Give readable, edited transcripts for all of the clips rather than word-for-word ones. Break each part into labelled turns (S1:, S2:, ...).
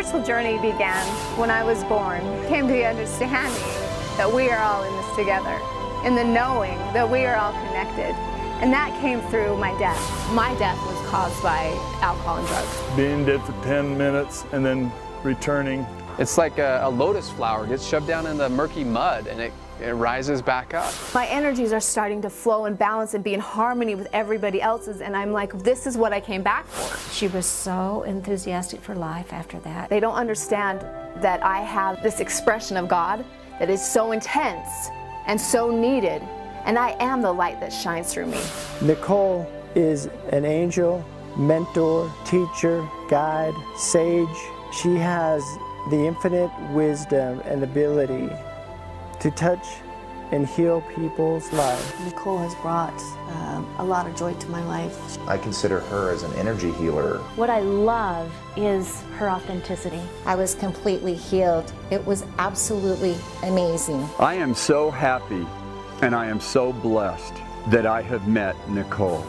S1: spiritual journey began when I was born. Came to the understanding that we are all in this together, in the knowing that we are all connected. And that came through my death. My death was caused by alcohol and drugs.
S2: Being dead for 10 minutes and then returning.
S3: It's like a lotus flower gets shoved down in the murky mud and it rises back up.
S1: My energies are starting to flow and balance and be in harmony with everybody else's, and I'm like, this is what I came back for.
S4: She was so enthusiastic for life after that.
S1: They don't understand that I have this expression of God that is so intense and so needed, and I am the light that shines through me.
S5: Nicole is an angel, mentor, teacher, guide, sage. She has the infinite wisdom and ability to touch and heal people's lives.
S6: Nicole has brought a lot of joy to my life.
S7: I consider her as an energy healer.
S8: What I love is her authenticity.
S4: I was completely healed. It was absolutely amazing.
S9: I am so happy and I am so blessed that I have met Nicole.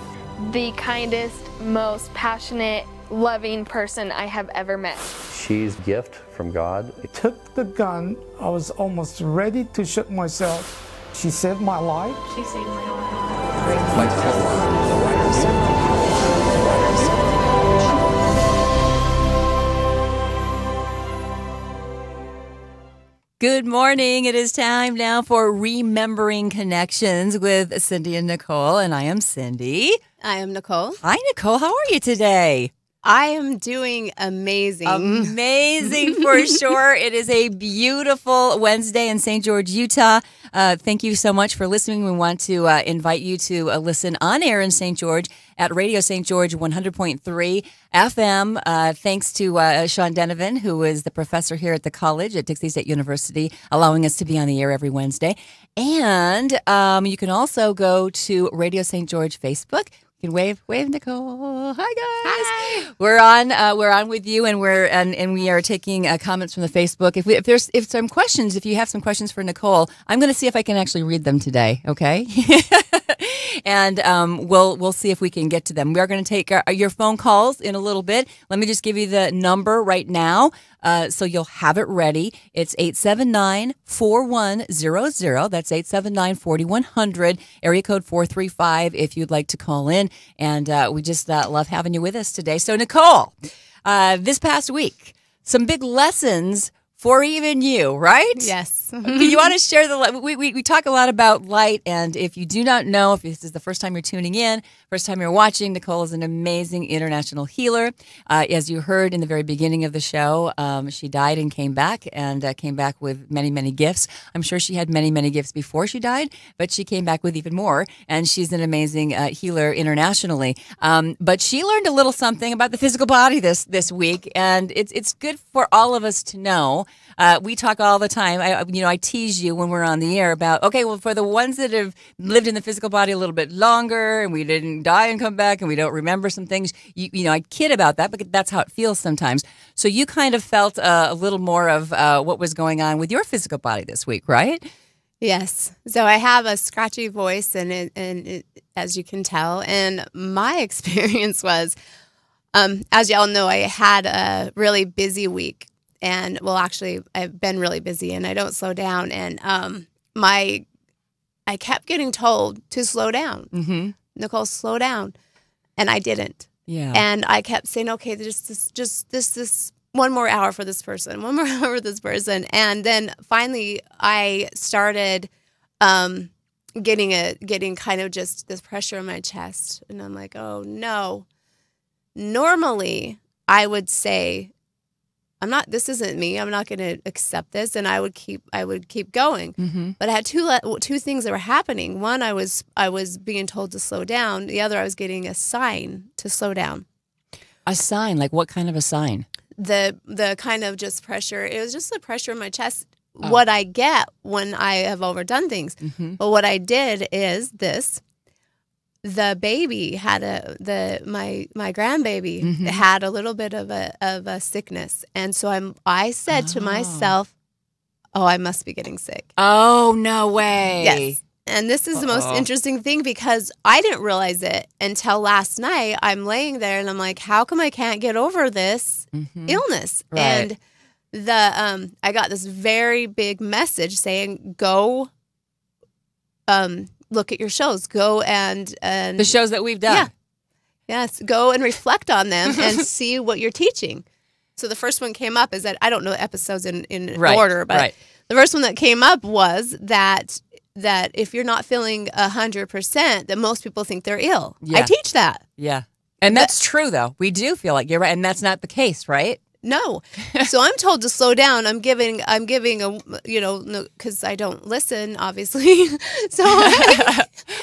S10: The kindest, most passionate, loving person I have ever met.
S11: She's a gift from God.
S12: I took the gun. I was almost ready to shoot myself. She saved my life.
S10: She saved my life.
S13: Good morning. It is time now for Remembering Connections with Cindy and Nicole. And I am Cindy.
S14: I am Nicole.
S13: Hi, Nicole. How are you today?
S14: I am doing amazing.
S13: Amazing for sure. It is a beautiful Wednesday in St. George, Utah. Thank you so much for listening. We want to invite you to listen on air in St. George at Radio St. George 100.3 FM. Thanks to Sean Denovan, who is the professor here at the college at Dixie State University, allowing us to be on the air every Wednesday. And you can also go to Radio St. George Facebook. You can wave, Nicole. Hi, guys.
S14: Hi.
S13: We're on with you, and we are taking comments from the Facebook. If you have some questions for Nicole, I'm going to see if I can actually read them today. Okay, and we'll see if we can get to them. We are going to take your phone calls in a little bit. Let me just give you the number right now. So you'll have it ready. It's 879-4100. That's 879-4100, area code 435 if you'd like to call in. And we just love having you with us today. So, Nicole, this past week, some big lessons for even you, right?
S14: Yes.
S13: You want to share we talk a lot about light, and if you do not know, if this is the first time you're tuning in, first time you're watching, Nicole is an amazing international healer. As you heard in the very beginning of the show, she died and came back with many, many gifts. I'm sure she had many, many gifts before she died, but she came back with even more, and she's an amazing healer internationally. But she learned a little something about the physical body this week, and it's good for all of us to know. We talk all the time. I tease you when we're on the air about, okay, well, for the ones that have lived in the physical body a little bit longer and we didn't die and come back and we don't remember some things, I kid about that, but that's how it feels sometimes. So you kind of felt a little more of what was going on with your physical body this week, right?
S14: Yes. So I have a scratchy voice, and as you can tell, and my experience was, as y'all know, I had a really busy week. And well, actually, I've been really busy, and I don't slow down. And I kept getting told to slow down.
S13: Mm-hmm.
S14: Nicole, slow down, and I didn't.
S13: Yeah.
S14: And I kept saying, okay, just this one more hour for this person, one more hour for this person, and then finally I started getting kind of just this pressure in my chest, and I'm like, oh no. Normally, I would say, this isn't me. I'm not going to accept this, and I would keep going.
S13: Mm-hmm.
S14: But I had two things that were happening. One, I was being told to slow down. The other, I was getting a sign to slow down.
S13: A sign? Like what kind of a sign?
S14: The kind of just pressure. It was just the pressure in my chest. Oh. What I get when I have overdone things.
S13: Mm-hmm.
S14: But what I did is this. The baby had my grandbaby
S13: mm-hmm.
S14: had a little bit of a sickness, and so I said to myself, "Oh, I must be getting sick."
S13: Oh, no way!
S14: Yes, And this is the most interesting thing because I didn't realize it until last night. I'm laying there and I'm like, how come I can't get over this illness?
S13: Right.
S14: And I got this very big message saying, go look at your shows. Go and
S13: the shows that we've done.
S14: Yeah. Yes, go and reflect on them and see what you're teaching. So the first one came up is that I don't know episodes in order, but the first one that came up was that if you're not feeling 100%, that most people think they're ill.
S13: Yeah.
S14: I teach that.
S13: Yeah. And that's true, though. We do feel like you're right. And that's not the case, right?
S14: No. So I'm told to slow down. I'm giving a, because I don't listen, obviously. So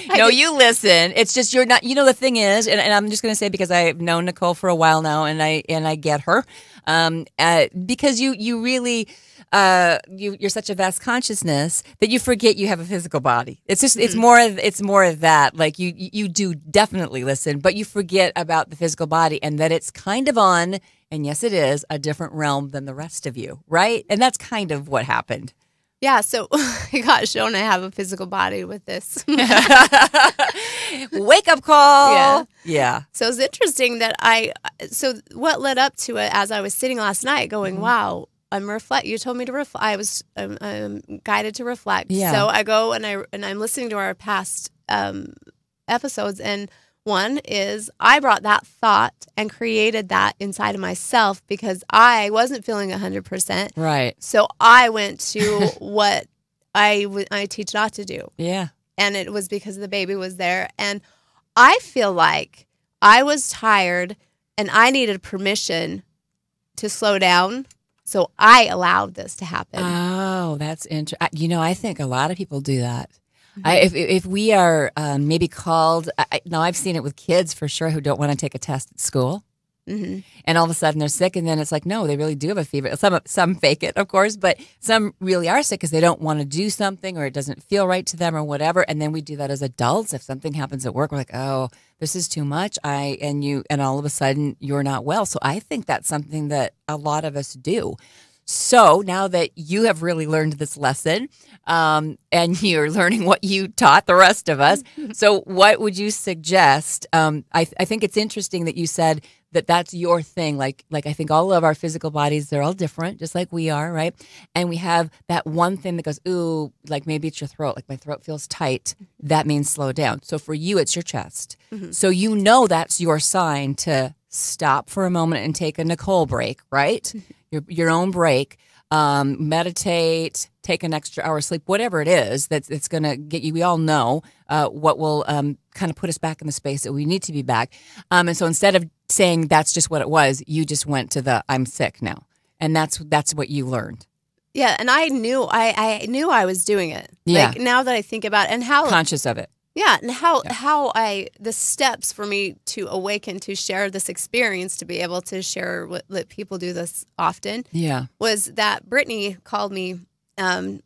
S13: no, you listen. It's just you're not. The thing is, and I'm just going to say because I've known Nicole for a while now, and I get her, because you really. You're such a vast consciousness that you forget you have a physical body. It's just it's more of that. Like you do definitely listen, but you forget about the physical body and that it's kind of on, and yes, it is a different realm than the rest of you, right? And that's kind of what happened.
S14: Yeah, so I got shown I have a physical body with this.
S13: Wake up call.
S14: Yeah.
S13: Yeah.
S14: So it's interesting that so what led up to it as I was sitting last night going, wow, you told me to reflect. I was guided to reflect.
S13: Yeah.
S14: So I go and I'm listening to our past episodes, and one is I brought that thought and created that inside of myself because I wasn't feeling 100%.
S13: Right.
S14: So I went to what I teach not to do.
S13: Yeah.
S14: And it was because the baby was there, and I feel like I was tired and I needed permission to slow down. So I allowed this to happen.
S13: Oh, that's interesting. I think a lot of people do that. If we are maybe called, now I've seen it with kids for sure who don't want to take a test at school. And all of a sudden they're sick, and then it's like, no, they really do have a fever. Some fake it, of course, but some really are sick because they don't want to do something or it doesn't feel right to them or whatever. And then we do that as adults. If something happens at work, we're like, oh, this is too much. And all of a sudden you're not well. So I think that's something that a lot of us do. So now that you have really learned this lesson, and you're learning what you taught the rest of us, so what would you suggest? I think it's interesting that you said that that's your thing. Like I think all of our physical bodies, they're all different, just like we are, right? And we have that one thing that goes, ooh, like maybe it's your throat. Like my throat feels tight. That means slow down. So for you, it's your chest. So that's your sign to stop for a moment and take a Nicole break, right? Your own break, meditate, take an extra hour sleep, whatever it is that's going to get you. We all know what will kind of put us back in the space that we need to be back. And so instead of saying that's just what it was, you just went to I'm sick now, and that's what you learned.
S14: Yeah, and I knew I was doing it.
S13: Yeah.
S14: Like now that I think about it and how
S13: conscious of it.
S14: Yeah, and how the steps for me to awaken to share this experience, to be able to share let people do this often.
S13: Yeah,
S14: was that Brittany called me, and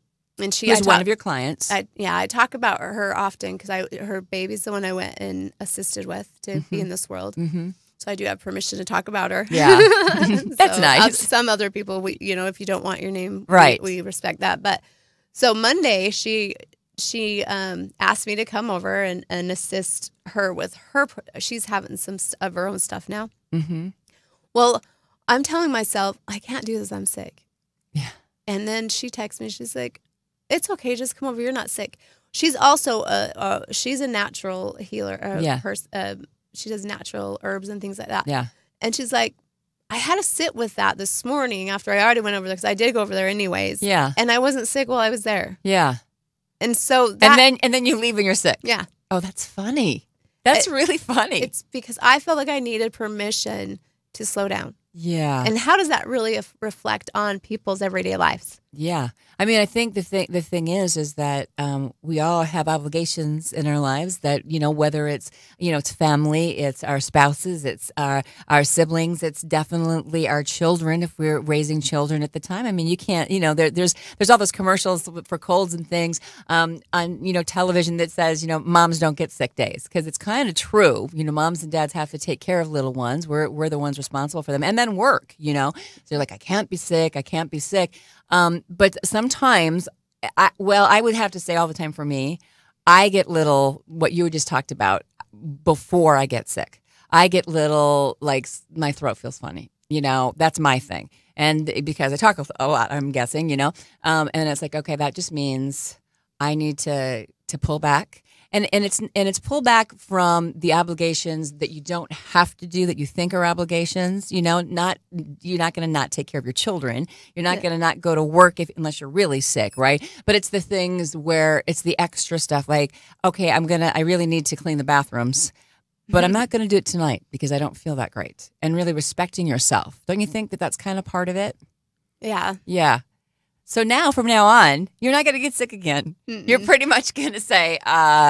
S14: she
S13: was one of your clients.
S14: I talk about her often because her baby's the one I went and assisted with to be in this world. So I do have permission to talk about her.
S13: Yeah, that's nice.
S14: Some other people, if you don't want your name,
S13: right,
S14: we respect that. But so Monday she asked me to come over and assist her with she's having some of her own stuff now. Well, I'm telling myself, I can't do this. I'm sick.
S13: Yeah.
S14: And then she texts me. She's like, it's okay. Just come over. You're not sick. She's also she's a natural healer. She does natural herbs and things like that.
S13: Yeah.
S14: And she's like, I had to sit with that this morning after I already went over there because I did go over there anyways.
S13: Yeah.
S14: And I wasn't sick while I was there.
S13: Yeah.
S14: And so
S13: and then you leave and you're sick.
S14: Yeah.
S13: Oh, that's funny. That's really funny.
S14: It's because I felt like I needed permission to slow down.
S13: Yeah.
S14: And how does that really reflect on people's everyday lives?
S13: Yeah. I mean, I think the thing is that we all have obligations in our lives that, whether it's, it's family, it's our spouses, it's our siblings, it's definitely our children if we're raising children at the time. I mean, you can't, there's all those commercials for colds and things on, television that says, moms don't get sick days, because it's kind of true. Moms and dads have to take care of little ones. We're the ones responsible for them, and then work, So you're like, I can't be sick. But sometimes, I would have to say all the time for me, I get little, what you just talked about, before I get sick. I get little, like, my throat feels funny. You know, that's my thing. And because I talk a lot, I'm guessing, you know, and it's like, okay, that just means I need to pull back. And it's pull back from the obligations that you don't have to do, that you think are obligations. You know, you're not going to not take care of your children. You're not going to not go to work unless you're really sick, right? But it's the things where it's the extra stuff, like, okay, I really need to clean the bathrooms, but I'm not going to do it tonight because I don't feel that great. And really respecting yourself. Don't you think that that's kind of part of it?
S14: Yeah.
S13: Yeah. So now, from now on, you're not going to get sick again. You're pretty much going to say,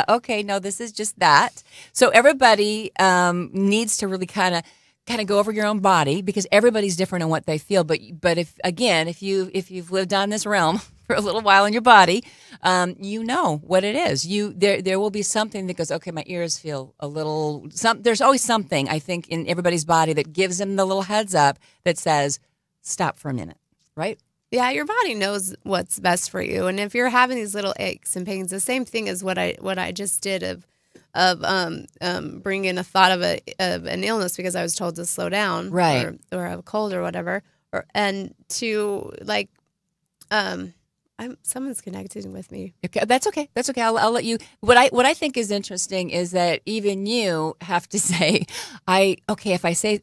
S13: okay, no, this is just that. So everybody needs to really kind of go over your own body, because everybody's different in what they feel. But if you've lived on this realm for a little while in your body, you know what it is. There will be something that goes, okay, my ears feel a little. There's always something, I think, in everybody's body that gives them the little heads up that says, stop for a minute, right?
S14: Yeah, your body knows what's best for you, and if you're having these little aches and pains, the same thing as what I just did of bringing a thought of an illness because I was told to slow down,
S13: right,
S14: or have a cold or whatever, and to like, someone's connecting with me.
S13: Okay, that's okay. That's okay. I'll let you. What I think is interesting is that even you have to say, if I say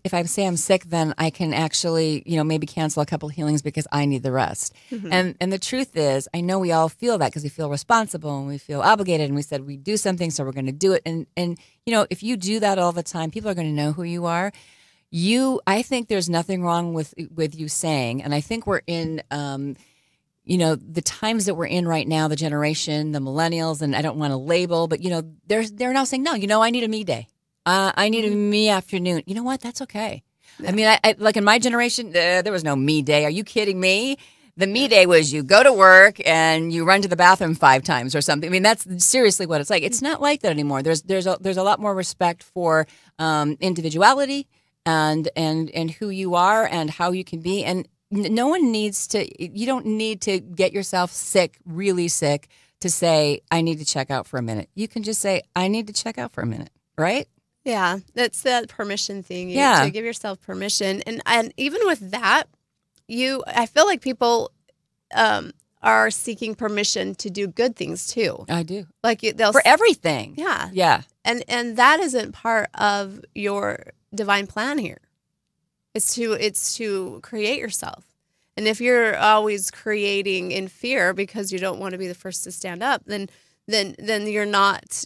S13: I'm sick, then I can actually, maybe cancel a couple of healings because I need the rest. Mm-hmm. And the truth is, I know we all feel that because we feel responsible and we feel obligated, and we said we do something, so we're going to do it. And if you do that all the time, people are going to know who you are. I think there's nothing wrong with you saying, and I think we're in. The times that we're in right now, the generation, the millennials, and I don't want to label, but, they're now saying, no, I need a me day. I need a me afternoon. You know what? That's okay. Yeah. I mean, I like in my generation, there was no me day. Are you kidding me? The me day was you go to work and you run to the bathroom 5 times or something. I mean, that's seriously what it's like. It's not like that anymore. There's a lot more respect for individuality and who you are and how you can be. And no one needs to, you don't need to get yourself sick, really sick, to say, I need to check out for a minute. You can just say, I need to check out for a minute, right?
S14: Yeah, that's that permission thing. You
S13: have
S14: to give yourself permission. And even with that, I feel like people are seeking permission to do good things too.
S13: I do.
S14: Like they'll
S13: for everything.
S14: Yeah.
S13: Yeah.
S14: And that isn't part of your divine plan here. It's to create yourself. And if you're always creating in fear because you don't want to be the first to stand up, then you're not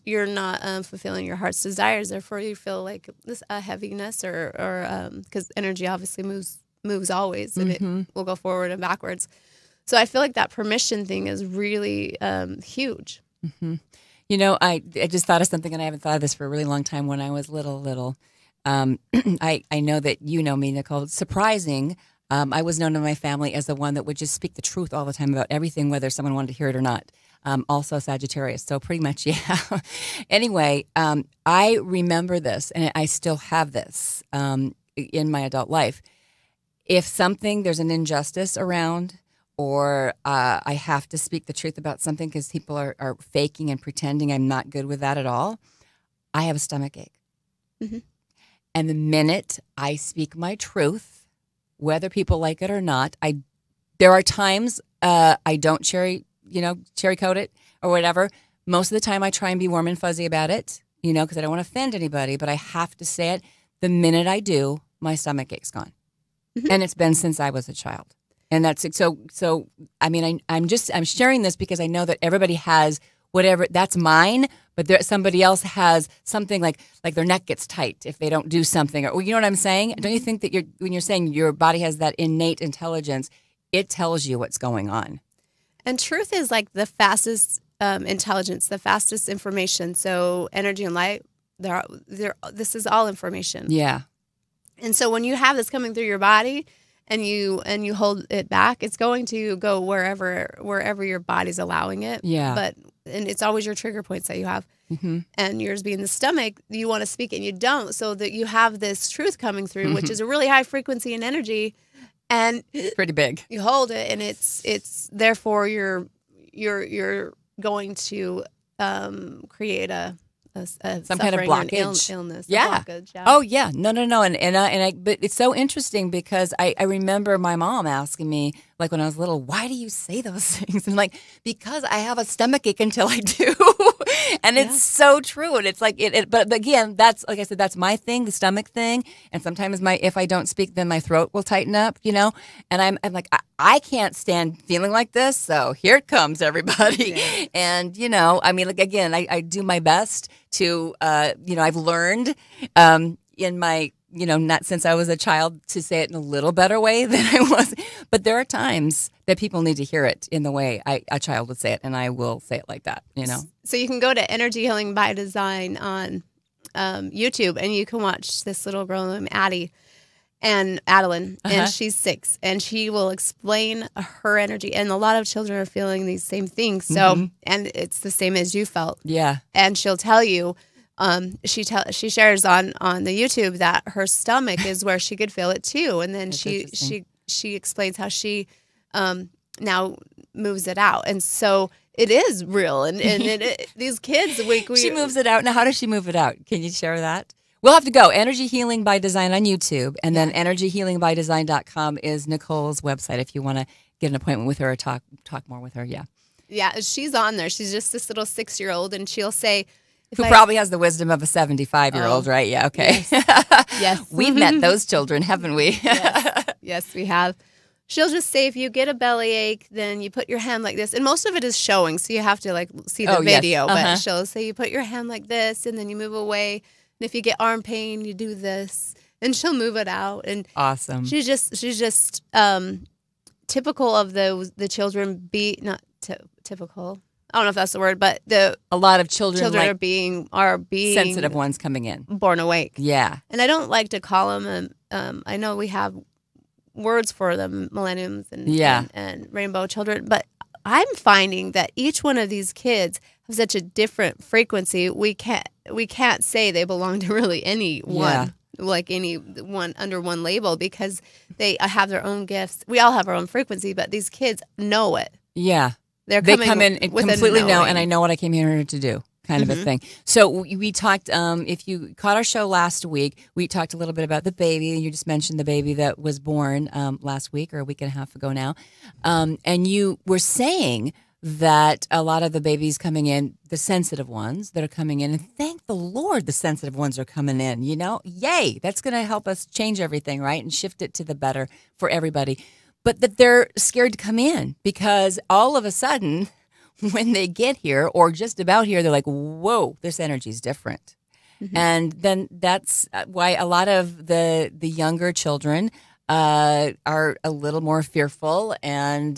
S14: fulfilling your heart's desires. Therefore, you feel like this heaviness or because energy obviously moves always, and it will go forward and backwards. So I feel like that permission thing is really huge.
S13: Mm-hmm. I just thought of something, and I haven't thought of this for a really long time. When I was little. I know that you know me, Nicole. It's surprising. I was known in my family as the one that would just speak the truth all the time about everything, whether someone wanted to hear it or not. Also Sagittarius, so pretty much, yeah. Anyway, I remember this, and I still have this in my adult life. If there's an injustice around, or I have to speak the truth about something because people are faking and pretending, I'm not good with that at all, I have a stomach ache. Mm-hmm. And the minute I speak my truth, whether people like it or not, there are times I don't cherry coat it or whatever. Most of the time I try and be warm and fuzzy about it, because I don't want to offend anybody, but I have to say it. The minute I do, my stomach ache's gone. Mm-hmm. And it's been since I was a child. And that's so I mean, I'm sharing this because I know that everybody has whatever, that's mine, but somebody else has something like their neck gets tight if they don't do something, or you know what I'm saying? Don't you think that when you're saying your body has that innate intelligence, it tells you what's going on?
S14: And truth is like the fastest intelligence, the fastest information. So energy and light, this is all information.
S13: Yeah.
S14: And so when you have this coming through your body, and you hold it back, it's going to go wherever your body's allowing it.
S13: Yeah.
S14: And it's always your trigger points that you have.
S13: Mm-hmm.
S14: And yours being the stomach, you want to speak it and you don't, so that you have this truth coming through, which is a really high frequency in energy, and
S13: pretty big.
S14: You hold it, and it's therefore you're going to create
S13: some kind of blockage,
S14: illness.
S13: Yeah.
S14: Blockage, yeah.
S13: Oh yeah. No. But it's so interesting because I remember my mom asking me, like when I was little, why do you say those things? And like, because I have a stomach ache until I do. And it's so true. And it's like but again, that's, like I said, that's my thing, the stomach thing. And sometimes if I don't speak, then my throat will tighten up, you know? And I'm like, I can't stand feeling like this. So here it comes, everybody. Yeah. And, you know, I mean, like, again, I do my best to, you know, I've learned in my, you know, not since I was a child, to say it in a little better way than I was. But there are times that people need to hear it in the way a child would say it, and I will say it like that, you know.
S14: So you can go to Energy Healing by Design on YouTube, and you can watch this little girl named Adeline, and she's 6, and she will explain her energy. And a lot of children are feeling these same things. So, and it's the same as you felt.
S13: Yeah.
S14: And she'll tell you, she shares on the YouTube that her stomach is where she could feel it too. And then she explains how she now moves it out. And so it is real. And these kids,
S13: she moves it out. Now, how does she move it out? Can you share that? We'll have to go. Energy Healing by Design on YouTube. And then energyhealingbydesign.com is Nicole's website if you want to get an appointment with her or talk more with her. Yeah.
S14: Yeah, she's on there. She's just this little 6-year-old, and she'll say,
S13: who probably has the wisdom of a 75-year-old, right? Yeah, okay.
S14: Yes.
S13: We've met those children, haven't we?
S14: Yes, we have. She'll just say, if you get a bellyache, then you put your hand like this. And most of it is showing, so you have to like see the video.
S13: Yes.
S14: But she'll say, you put your hand like this, and then you move away. And if you get arm pain, you do this. And she'll move it out. And
S13: awesome.
S14: She's just typical of the children, not typical. I don't know if that's the word, but
S13: a lot of children like
S14: are being
S13: sensitive ones coming in,
S14: born awake.
S13: Yeah,
S14: and I don't like to call them. I know we have words for them, millenniums and rainbow children, but I'm finding that each one of these kids have such a different frequency. We can't say they belong to really any one. Like any one under one label, because they have their own gifts. We all have our own frequency, but these kids know it.
S13: Yeah. They come in and completely know, and I know what I came here to do, kind of a thing. So we talked, if you caught our show last week, we talked a little bit about the baby, and you just mentioned the baby that was born last week or a week and a half ago now. And you were saying that a lot of the babies coming in, the sensitive ones that are coming in, and thank the Lord the sensitive ones are coming in, you know? Yay! That's going to help us change everything, right? And shift it to the better for everybody. But that they're scared to come in because all of a sudden, when they get here or just about here, they're like, whoa, this energy is different. And then that's why a lot of the younger children are a little more fearful, and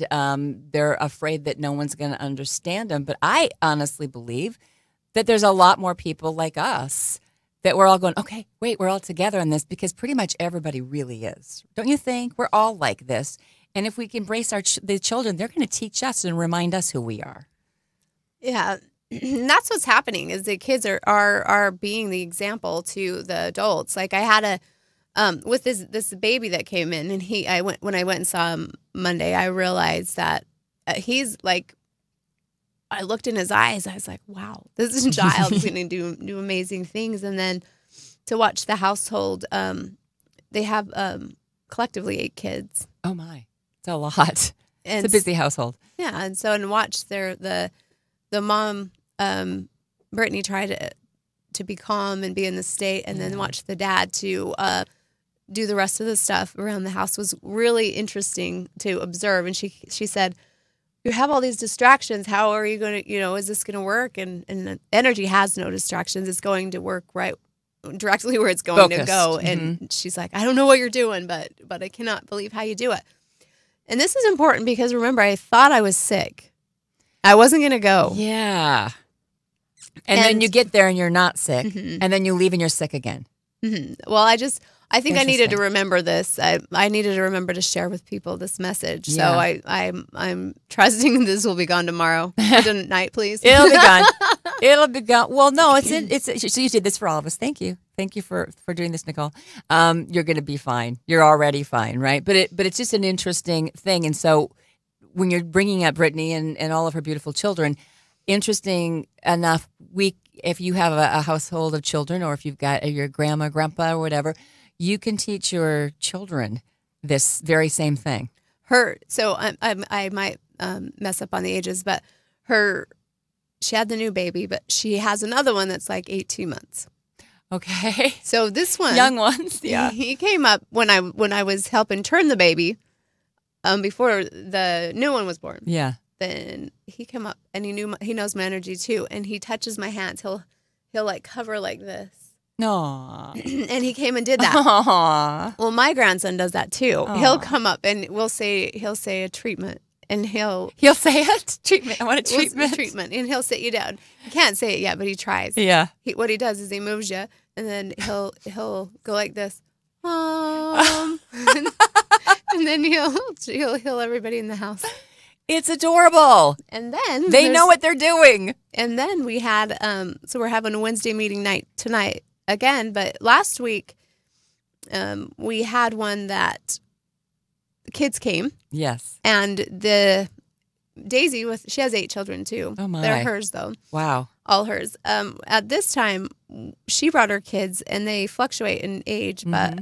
S13: they're afraid that no one's going to understand them. But I honestly believe that there's a lot more people like us that we're all going, okay, wait, we're all together in this, because pretty much everybody really is. Don't you think? We're all like this. And if we can embrace the children, they're going to teach us and remind us who we are.
S14: Yeah, that's what's happening. Is the kids are being the example to the adults. Like I had with this baby that came in, and when I went and saw him Monday, I realized that he's like. I looked in his eyes. I was like, "Wow, this child is going to do amazing things." And then to watch the household, they have collectively 8 kids.
S13: Oh my. A lot. It's a busy household.
S14: Yeah, and so watch the mom, Brittany, try to be calm and be in the state, and then watch the dad to do the rest of the stuff around the house was really interesting to observe. And she said, "You have all these distractions. How are you going to? Is this going to work?" And energy has no distractions. It's going to work right directly where it's going to go. And she's like, "I don't know what you're doing, but I cannot believe how you do it." And this is important because, remember, I thought I was sick. I wasn't going to go.
S13: Yeah. And then you get there and you're not sick. And then you leave and you're sick again.
S14: Well, I think I needed to remember this. I needed to remember to share with people this message. So I'm trusting this will be gone tomorrow. Tonight, please.
S13: It'll be gone. It'll be gone. Well, no, it's so you did this for all of us. Thank you. Thank you for doing this, Nicole. You're going to be fine. You're already fine, right? But it's just an interesting thing. And so when you're bringing up Brittany and all of her beautiful children, interesting enough, if you have a household of children, or if you've got your grandma, grandpa, or whatever, you can teach your children this very same thing.
S14: So I might mess up on the ages, but she had the new baby, but she has another one that's like 18 months.
S13: Okay.
S14: So this one,
S13: young ones, yeah.
S14: He came up when I was helping turn the baby, before the new one was born.
S13: Yeah.
S14: Then he came up and he knows my energy too, and he touches my hands. He'll like cover like this.
S13: No.
S14: And he came and did that.
S13: Aww.
S14: Well, my grandson does that too.
S13: Aww.
S14: He'll come up and he'll say a treatment, and he'll
S13: say it. Treatment. I want a treatment.
S14: Treatment, and he'll sit you down. He can't say it yet, but he tries.
S13: Yeah.
S14: What he does is he moves you, and then he'll go like this, and then he'll heal everybody in the house.
S13: It's adorable.
S14: And then
S13: they know what they're doing.
S14: And then we had so we're having a Wednesday meeting night tonight again, but last week we had one that kids came.
S13: Yes.
S14: And the Daisy she has 8 children too.
S13: Oh my.
S14: They're hers though.
S13: Wow.
S14: All hers. At this time she brought her kids, and they fluctuate in age, but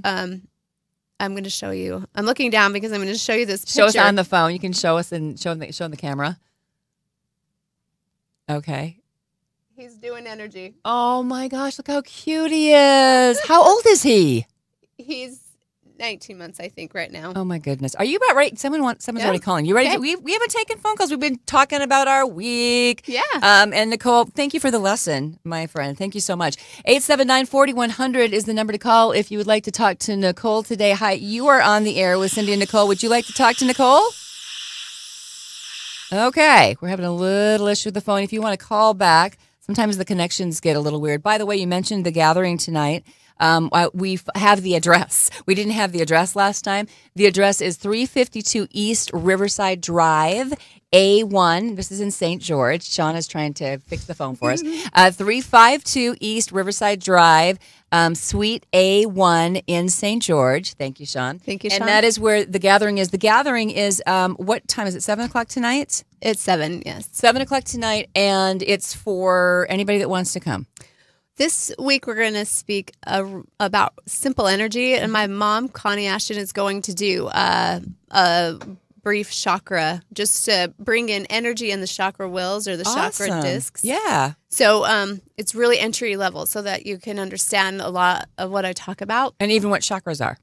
S14: I'm going to show you. I'm looking down because I'm going to show you this picture.
S13: Show us on the phone. You can show us and show the camera. Okay.
S14: He's doing energy.
S13: Oh my gosh, look how cute he is. How old is he?
S14: He's 19 months, I think, right now.
S13: Oh my goodness. Are you about ready? Someone's already calling. You ready?
S14: Okay.
S13: We haven't taken phone calls. We've been talking about our week.
S14: Yeah.
S13: And Nicole, thank you for the lesson, my friend. Thank you so much. 879-4100 is the number to call if you would like to talk to Nicole today. Hi, you are on the air with Cindy and Nicole. Would you like to talk to Nicole? Okay. We're having a little issue with the phone. If you want to call back, sometimes the connections get a little weird. By the way, you mentioned the gathering tonight. We have the address. We didn't have the address last time. The address is 352 East Riverside Drive, A1. This is in St. George. Sean is trying to fix the phone for us. 352 East Riverside Drive, Suite A1 in St. George. Thank you, Sean.
S14: Thank you, Sean.
S13: And that is where the gathering is. The gathering is, what time is it? 7 o'clock tonight?
S14: It's 7, yes.
S13: 7 o'clock tonight, and it's for anybody that wants to come.
S14: This week we're going to speak about simple energy, and my mom, Connie Ashton, is going to do a brief chakra just to bring in energy in the chakra wheels or the chakra discs.
S13: Yeah.
S14: So it's really entry level so that you can understand a lot of what I talk about.
S13: And even what chakras are,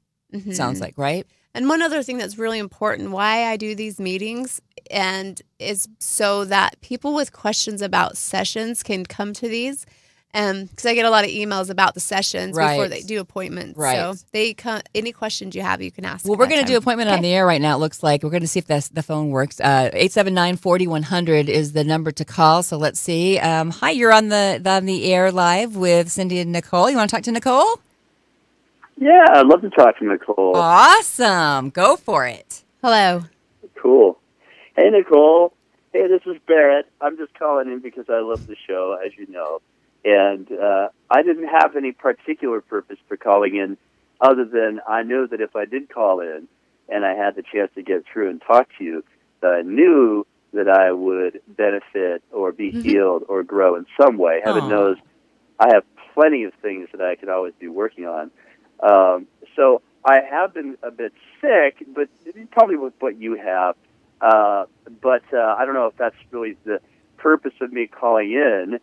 S13: sounds like, right?
S14: And one other thing that's really important, why I do these meetings, and is so that people with questions about sessions can come to these. Because I get a lot of emails about the sessions before they do appointments.
S13: Right.
S14: So any questions you have, you can ask.
S13: Well, we're going to do appointment on the air right now, it looks like. We're going to see if the phone works. 879-4100 is the number to call. So let's see. Hi, you're on the air live with Cindy and Nicole. You want to talk to Nicole?
S15: Yeah, I'd love to talk to Nicole.
S13: Awesome. Go for it.
S14: Hello.
S15: Cool. Hey, Nicole. Hey, this is Barrett. I'm just calling in because I love the show, as you know. And I didn't have any particular purpose for calling in other than I knew that if I did call in and I had the chance to get through and talk to you, that I knew that I would benefit or be healed or grow in some way. Heaven knows I have plenty of things that I could always be working on. So I have been a bit sick, but probably with what you have. But I don't know if that's really the purpose of me calling in.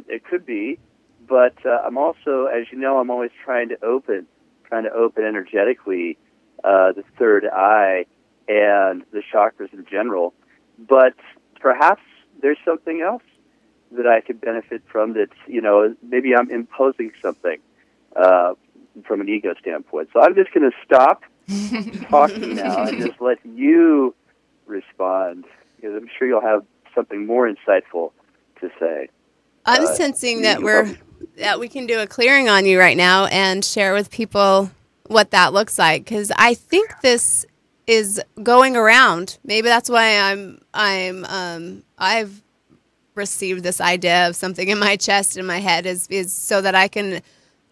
S15: It could be, but I'm also, as you know, I'm always trying to open energetically the third eye and the chakras in general. But perhaps there's something else that I could benefit from that's, maybe I'm imposing something from an ego standpoint. So I'm just going to stop talking now and just let you respond, because I'm sure you'll have something more insightful to say.
S14: I'm sensing that we can do a clearing on you right now and share with people what that looks like, because I think this is going around. Maybe that's why I've received this idea of something in my chest and my head is so that I can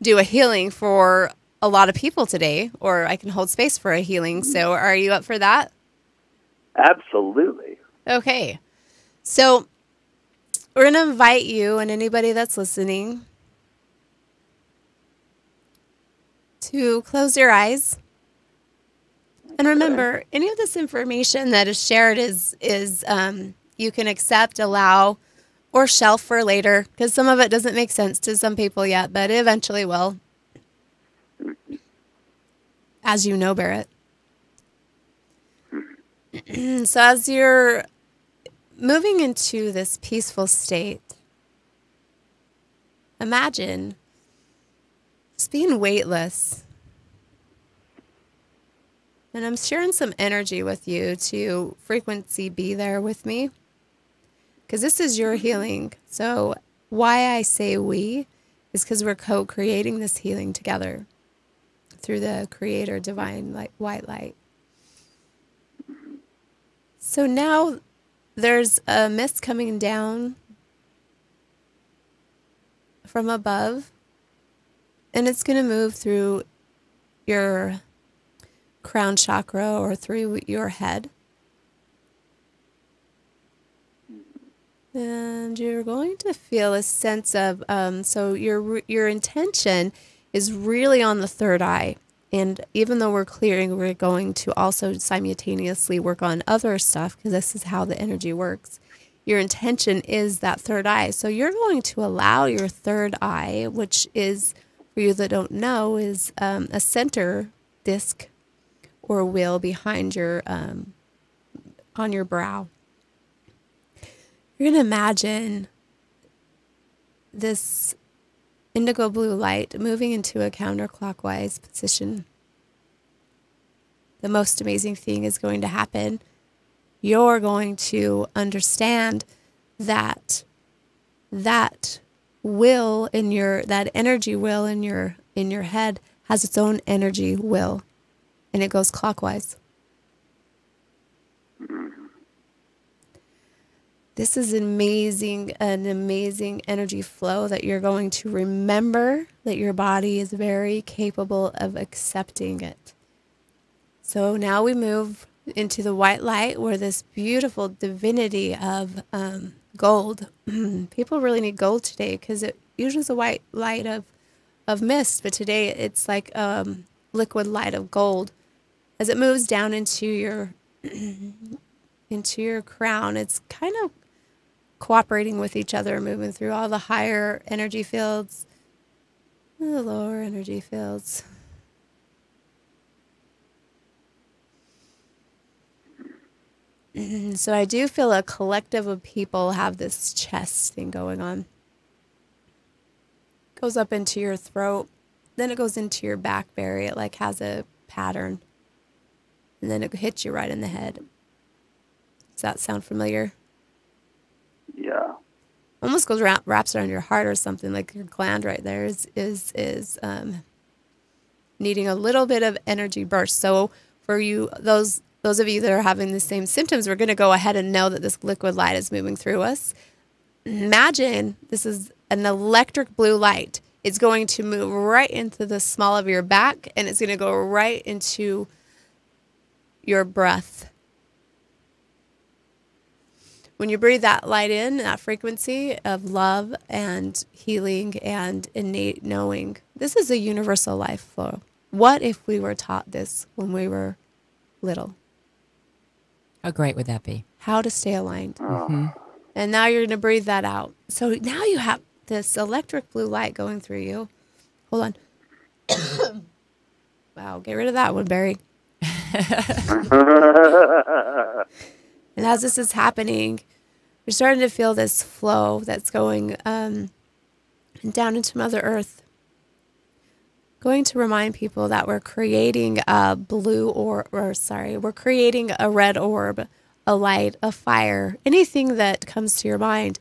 S14: do a healing for a lot of people today, or I can hold space for a healing. So are you up for that?
S15: Absolutely.
S14: Okay. So we're going to invite you and anybody that's listening to close your eyes. And remember, any of this information that is shared is you can accept, allow, or shelf for later, because some of it doesn't make sense to some people yet, but it eventually will. As you know, Barrett. So as you're moving into this peaceful state, imagine just being weightless. And I'm sharing some energy with you to frequency be there with me, because this is your healing. So why I say we is because we're co-creating this healing together through the Creator Divine light, White Light. So now there's a mist coming down from above, and it's going to move through your crown chakra or through your head. And you're going to feel a sense of, so your intention is really on the third eye. And even though we're clearing, we're going to also simultaneously work on other stuff, because this is how the energy works. Your intention is that third eye. So you're going to allow your third eye, which is, for you that don't know, is a center disc or wheel behind your, on your brow. You're going to imagine this indigo blue light moving into a counterclockwise position. The most amazing thing is going to happen. You're going to understand that that will in your, that energy will in your head has its own energy will, and it goes clockwise. This is an amazing energy flow that you're going to remember that your body is very capable of accepting it. So now we move into the white light, where this beautiful divinity of gold. People really need gold today, because it usually is a white light of mist, but today it's like liquid light of gold. As it moves down into your crown, it's kind of cooperating with each other, moving through all the higher energy fields, the lower energy fields. So I do feel a collective of people have this chest thing going on. It goes up into your throat, then it goes into your back berry. It like has a pattern, and then it hits you right in the head. Does that sound familiar?
S15: Yeah.
S14: Almost goes wraps around your heart or something, like your gland right there is needing a little bit of energy burst. So for you, those of you that are having the same symptoms, we're going to go ahead and know that this liquid light is moving through us. Imagine this is an electric blue light. It's going to move right into the small of your back, and it's going to go right into your breath. When you breathe that light in, that frequency of love and healing and innate knowing, this is a universal life flow. What if we were taught this when we were little?
S13: How great would that be?
S14: How to stay aligned. Mm-hmm. And now you're going to breathe that out. So now you have this electric blue light going through you. Hold on. Wow, get rid of that one, Barry. And as this is happening, you're starting to feel this flow that's going down into Mother Earth. Going to remind people that we're creating a we're creating a red orb, a light, a fire, anything that comes to your mind.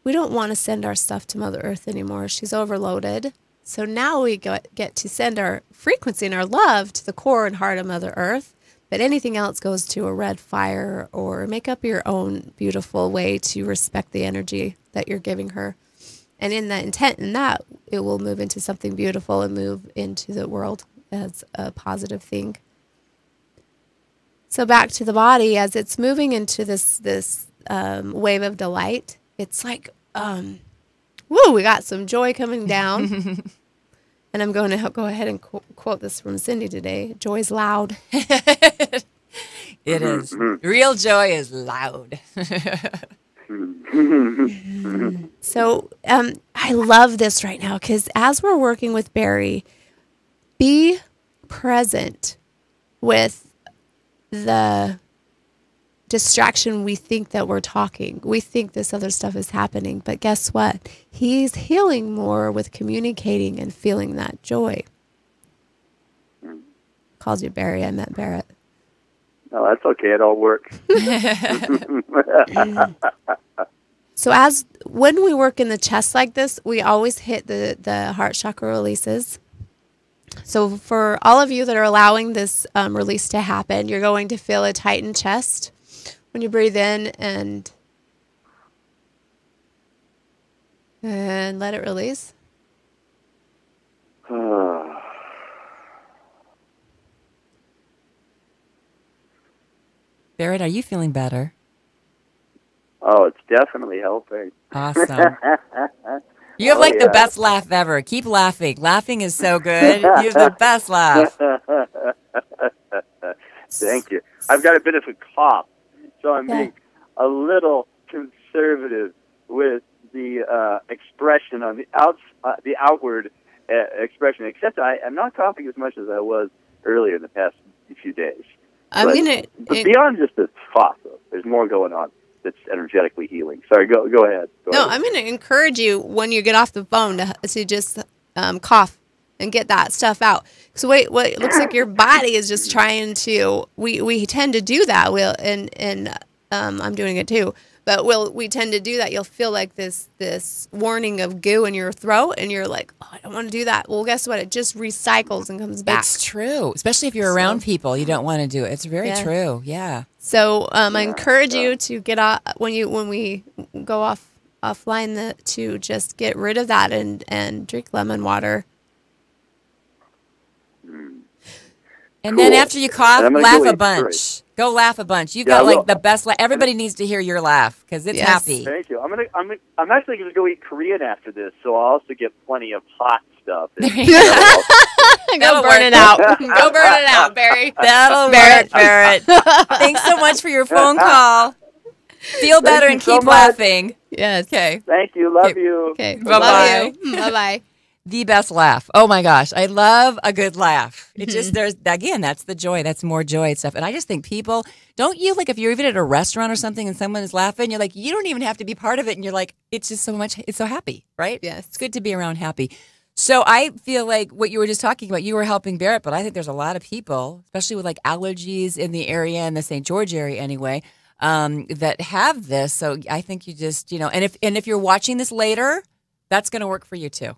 S14: We don't want to send our stuff to Mother Earth anymore. She's overloaded. So now we get to send our frequency and our love to the core and heart of Mother Earth. But anything else goes to a red fire, or make up your own beautiful way to respect the energy that you're giving her. And in that intent, in that, it will move into something beautiful and move into the world as a positive thing. So back to the body, as it's moving into this wave of delight, it's like we got some joy coming down. And I'm going to go ahead and quote this from Cindy today. Joy's loud.
S13: It is. Real joy is loud.
S14: So I love this right now because as we're working with Barry, be present with the distraction. We think that we're talking. We think this other stuff is happening. But guess what? He's healing more with communicating and feeling that joy. Calls you Barry. I meant Barrett.
S15: No, that's okay. It all works.
S14: So when we work in the chest like this, we always hit the heart chakra releases. So for all of you that are allowing this release to happen, you're going to feel a tightened chest when you breathe in and let it release.
S13: Barrett, are you feeling better?
S15: Oh, it's definitely helping.
S13: Awesome. You have the best laugh ever. Keep laughing. Laughing is so good. You have the best laugh.
S15: Thank you. I've got a bit of a cough, so I'm being a little conservative with the expression on the outward expression. Except I'm not coughing as much as I was earlier in the past few days. But beyond just the cough, though, there's more going on that's energetically healing. Sorry, go ahead.
S14: I'm going to encourage you when you get off the phone to just cough and get that stuff out. So it looks like your body is just trying to. We tend to do that. I'm doing it too. But we tend to do that. You'll feel like this warning of goo in your throat, and you're like, oh, I don't want to do that. Well, guess what? It just recycles and comes back.
S13: It's true, especially if you're around people. You don't want to do it. It's very true. Yeah.
S14: So I encourage you to get off when we go offline to just get rid of that and drink lemon water.
S13: And then after you cough, laugh a bunch. Go laugh a bunch. You've got the best laugh. Everybody needs to hear your laugh because it's happy.
S15: Thank you. I'm actually going to go eat Korean after this, so I'll also get plenty of hot stuff.
S14: Go burn it out. Go burn it out, Barry.
S13: That'll work, Barrett. Thanks so much for your phone call. Feel better and keep laughing.
S14: Yes.
S13: Okay.
S15: Thank you. Love you.
S14: Okay. Bye-bye. Bye-bye.
S13: The best laugh. Oh my gosh. I love a good laugh. It just, that's the joy. That's more joy and stuff. And I just think people, don't you, if you're even at a restaurant or something and someone is laughing, you're like, you don't even have to be part of it. And you're like, it's just it's so happy, right?
S14: Yes.
S13: It's good to be around happy. So I feel like what you were just talking about, you were helping Barrett, but I think there's a lot of people, especially with allergies in the area, in the St. George area anyway, that have this. So I think you just, and if you're watching this later, that's going to work for you too.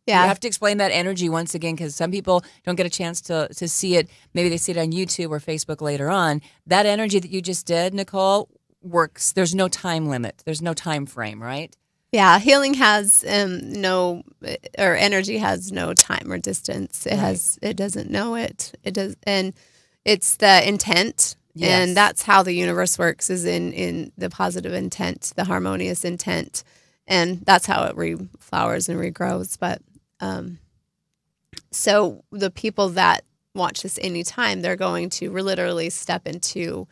S14: Yeah.
S13: You have to explain that energy once again because some people don't get a chance to see it. Maybe they see it on YouTube or Facebook later on. That energy that you just did, Nicole, works. There's no time limit. There's no time frame, right?
S14: Yeah. Healing has energy has no time or distance. It doesn't know it. It does. And it's the intent. Yes. And that's how the universe works is in the positive intent, the harmonious intent. And that's how it reflowers and regrows. But so the people that watch this anytime, they're going to literally step into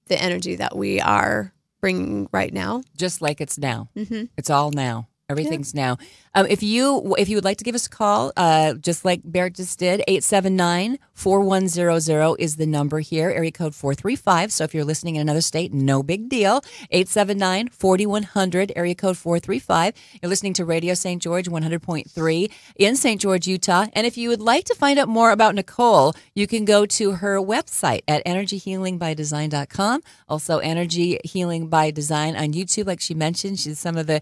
S14: the energy that we are bringing right now.
S13: Just like it's now.
S14: Mm-hmm.
S13: It's all now. Everything's now. If you would like to give us a call, just like Barrett just did, 879-4100 is the number here, area code 435. So if you're listening in another state, no big deal. 879-4100, area code 435. You're listening to Radio St. George 100.3 in St. George, Utah. And if you would like to find out more about Nicole, you can go to her website at energyhealingbydesign.com. Also, Energy Healing by Design on YouTube, like she mentioned. She's some of the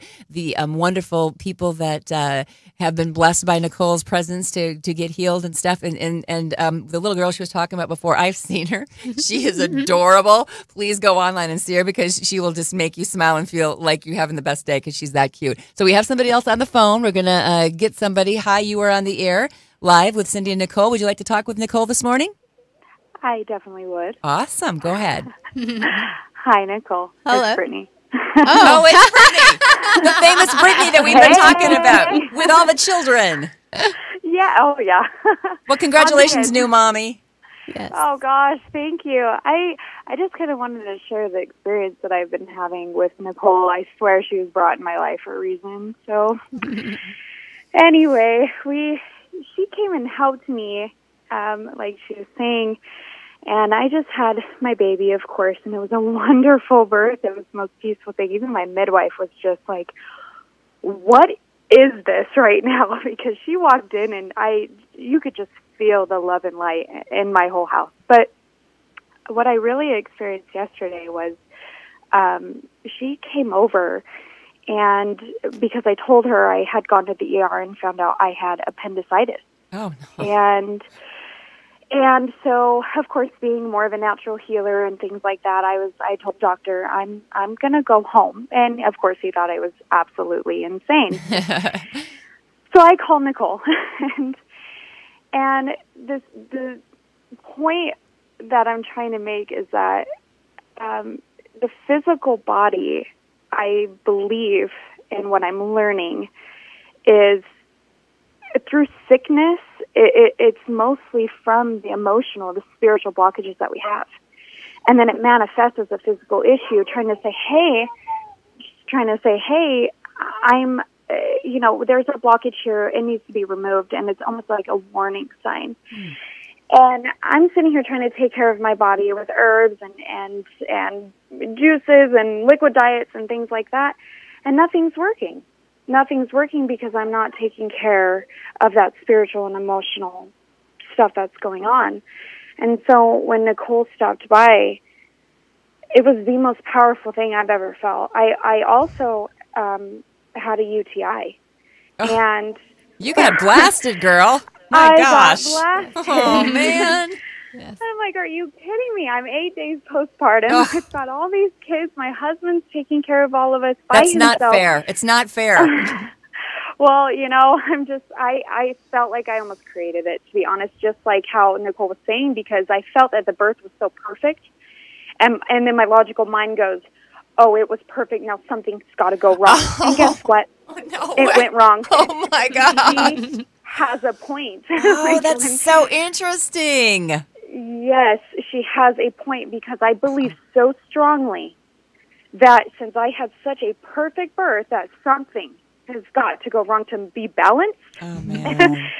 S13: wonderful people that have been blessed by Nicole's presence to get healed and stuff. And the little girl she was talking about before, I've seen her. She is adorable. Please go online and see her because she will just make you smile and feel like you're having the best day because she's that cute. So we have somebody else on the phone. We're going to get somebody. Hi, you are on the air live with Cindy and Nicole. Would you like to talk with Nicole this morning?
S16: I definitely would.
S13: Awesome. Go ahead.
S16: Hi, Nicole.
S14: Hello.
S16: It's Brittany.
S13: Oh, it's Brittany, the famous Brittany that we've been talking about with all the children.
S16: Yeah. Oh, yeah.
S13: Well, congratulations, new mommy.
S14: Yes.
S16: Oh gosh, thank you. I just kind of wanted to share the experience that I've been having with Nicole. I swear she was brought in my life for a reason. So anyway, she came and helped me, like she was saying, and I just had my baby, of course, and it was a wonderful birth. It was the most peaceful thing. Even my midwife was just like, "What is this right now?" Because she walked in and you could just feel the love and light in my whole house. But what I really experienced yesterday was she came over, and because I told her I had gone to the ER and found out I had appendicitis.
S13: Oh, no.
S16: And so, of course, being more of a natural healer and things like that, I told the doctor, I'm going to go home. And, of course, he thought I was absolutely insane. So I called Nicole. And the point that I'm trying to make is that the physical body, I believe, in what I'm learning, is through sickness, it's mostly from the emotional, the spiritual blockages that we have. And then it manifests as a physical issue, trying to say, hey, I'm, there's a blockage here. It needs to be removed. And it's almost like a warning sign. And I'm sitting here trying to take care of my body with herbs and juices and liquid diets and things like that. And nothing's working. Nothing's working because I'm not taking care of that spiritual and emotional stuff that's going on. And so when Nicole stopped by, it was the most powerful thing I've ever felt. I also had a UTI.
S13: Oh,
S16: and
S13: you got blasted, girl. My gosh.
S16: Got blasted.
S13: Oh, man.
S16: Yes. I'm like, are you kidding me? I'm 8 days postpartum.
S13: Oh.
S16: I've got all these kids. My husband's taking care of all of us by
S13: That's
S16: himself.
S13: not fair. It's not fair.
S16: Well, I felt like I almost created it, to be honest, just like how Nicole was saying, because I felt that the birth was so perfect. And then my logical mind goes, oh, it was perfect. Now something's got to go wrong.
S13: Oh.
S16: And guess what?
S13: No
S16: it went wrong.
S13: Oh, my God.
S16: She has a point.
S13: Oh, that's so interesting.
S16: Yes, she has a point, because I believe so strongly that since I had such a perfect birth, that something has got to go wrong to be balanced.
S13: Oh, man.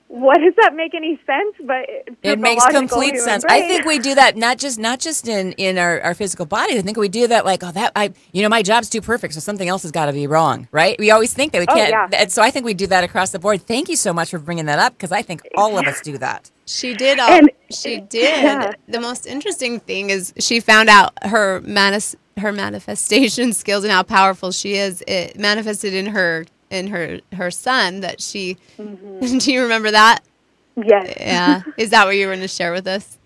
S16: What, does that make any sense? But
S13: it makes complete sense. I think we do that not just in our physical body. I think we do that like, my job's too perfect, so something else has got to be wrong, right? We always think that we can't.
S16: Yeah.
S13: And so I think we do that across the board. Thank you so much for bringing that up, because I think all of us do that.
S14: She did. She did.
S16: Yeah.
S14: The most interesting thing is she found out her manifestation skills and how powerful she is. It manifested in her son that she. Mm-hmm. Do you remember that?
S16: Yes.
S14: Yeah. Is that what you were going to share with us?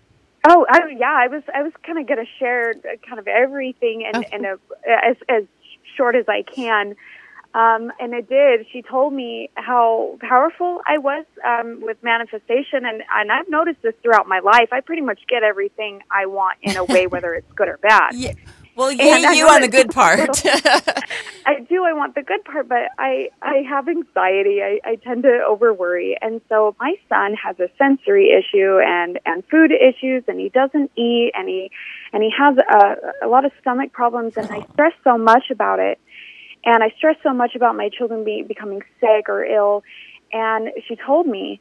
S16: Oh, I was kind of going to share kind of everything and as short as I can. And it did. She told me how powerful I was with manifestation, and I've noticed this throughout my life. I pretty much get everything I want in a way, whether it's good or bad.
S13: Yeah. Well, you on the good part.
S16: I do. I want the good part, but I have anxiety. I tend to overworry, and so my son has a sensory issue and food issues, and he doesn't eat, and he has a lot of stomach problems, and I stress so much about it. And I stress so much about my children becoming sick or ill. And she told me,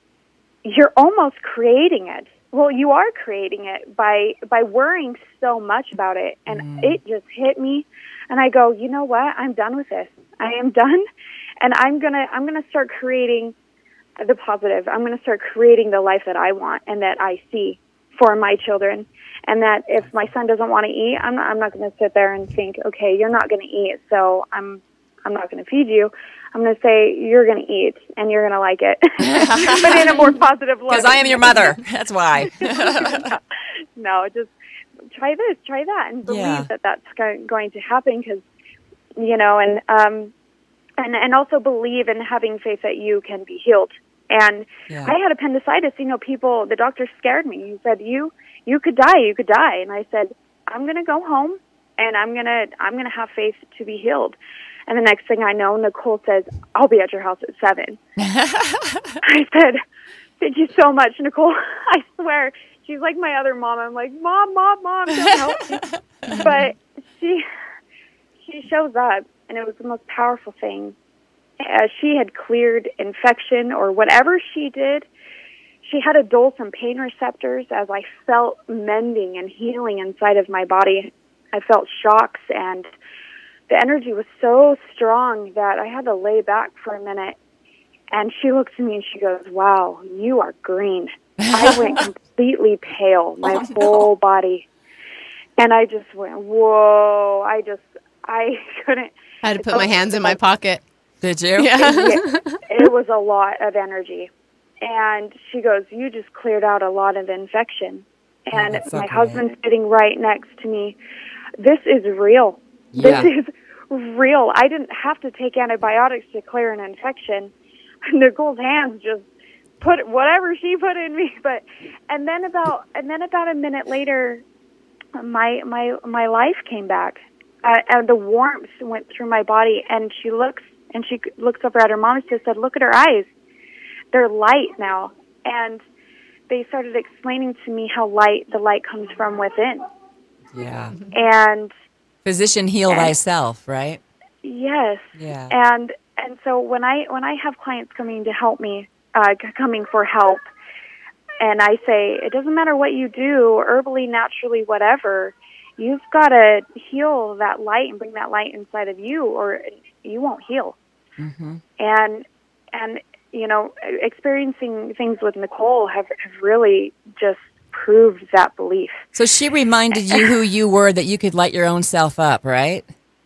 S16: you're almost creating it. Well, you are creating it by worrying so much about it. And it just hit me. And I go, you know what? I'm done with this. I am done. And I'm gonna start creating the positive. I'm gonna start creating the life that I want and that I see for my children. And that if my son doesn't want to eat, I'm not going to sit there and think, okay, you're not going to eat, so I'm not going to feed you. I'm going to say, you're going to eat, and you're going to like it. But in a more positive way.
S13: Because I am your mother. That's why.
S16: No, just try this, try that, and believe that that's going to happen. Because, and also believe in having faith that you can be healed. And I had appendicitis. The doctor scared me. He said, you could die. And I said, I'm going to go home, and I'm gonna have faith to be healed. And the next thing I know, Nicole says, I'll be at your house at 7. I said, thank you so much, Nicole. I swear. She's like my other mom. I'm like, Mom, don't help me. But she shows up, and it was the most powerful thing. She had cleared infection or whatever she did. She had to dull some pain receptors as I felt mending and healing inside of my body. I felt shocks, and the energy was so strong that I had to lay back for a minute. And she looks at me and she goes, wow, you are green. I went completely pale, my whole body. And I just went, whoa. I couldn't.
S14: I had to put my hands in my pocket.
S13: Did you?
S14: Yeah.
S16: It was a lot of energy. And she goes, you just cleared out a lot of infection. And my husband's sitting right next to me. This is real.
S13: Yeah.
S16: This is real. I didn't have to take antibiotics to clear an infection. Nicole's hands just put whatever she put in me. And then about a minute later, my life came back. And the warmth went through my body. And she looks over at her mom and she said, look at her eyes. They're light now. And they started explaining to me how the light comes from within.
S13: Yeah.
S16: And
S13: physician heal thyself, right?
S16: Yes.
S13: Yeah.
S16: And so when I have clients coming to help me, coming for help, and I say, it doesn't matter what you do, herbally, naturally, whatever, you've got to heal that light and bring that light inside of you, or you won't heal.
S13: Mm-hmm.
S16: And you know, experiencing things with Nicole have really just proved that belief.
S13: So she reminded you who you were, that you could light your own self up, right?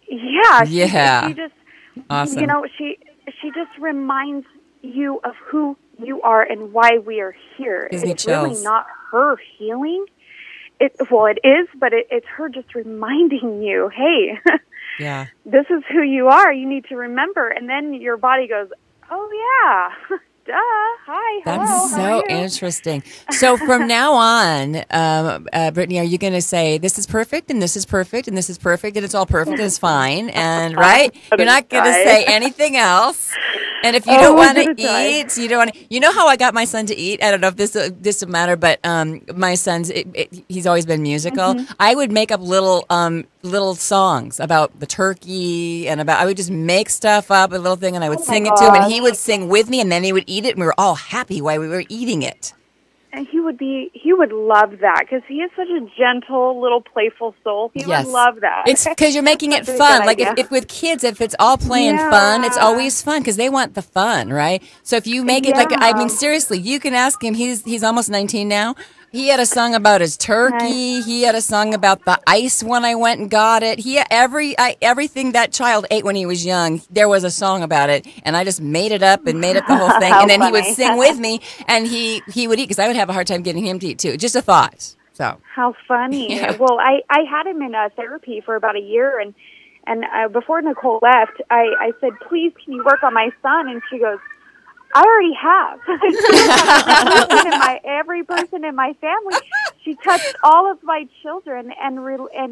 S16: Yeah.
S13: Yeah.
S16: She just,
S13: awesome.
S16: You know, she just reminds you of who you are and why we are here. It's really not her healing. It is, but it's her just reminding you, hey,
S13: yeah,
S16: this is who you are. You need to remember. And then your body goes, oh, yeah. Duh. Hi. Hello.
S13: That's so interesting. So from now on, Brittany, are you going to say this is perfect and this is perfect and this is perfect and it's all perfect and it's fine, and right? You're not going to say anything else. And if you don't want to eat, you don't want to. You know how I got my son to eat? I don't know if this will matter, but my son's he's always been musical.
S16: Mm-hmm.
S13: I would make up little songs about the turkey and I would just make stuff up, a little thing, and I would sing it to him, and he would sing with me, and then he would eat it, and we were all happy while we were eating it.
S16: And he would love that, because he is such a gentle, little playful soul. He would love that.
S13: It's because you're making it fun. Like if with kids, if it's all playing fun, it's always fun because they want the fun, right? So if you make it like, I mean, seriously, you can ask him. He's almost 19 now. He had a song about his turkey. He had a song about the ice when I went and got it. Everything that child ate when he was young, there was a song about it. And I just made it up and made up the whole thing. And then he would sing with me, and he would eat, because I would have a hard time getting him to eat too. Just a thought. So
S16: how funny.
S13: Yeah.
S16: Well, I had him in therapy for about a year, and before Nicole left, I said, please, can you work on my son? And she goes, I already have. Every person in my family, she touched all of my children and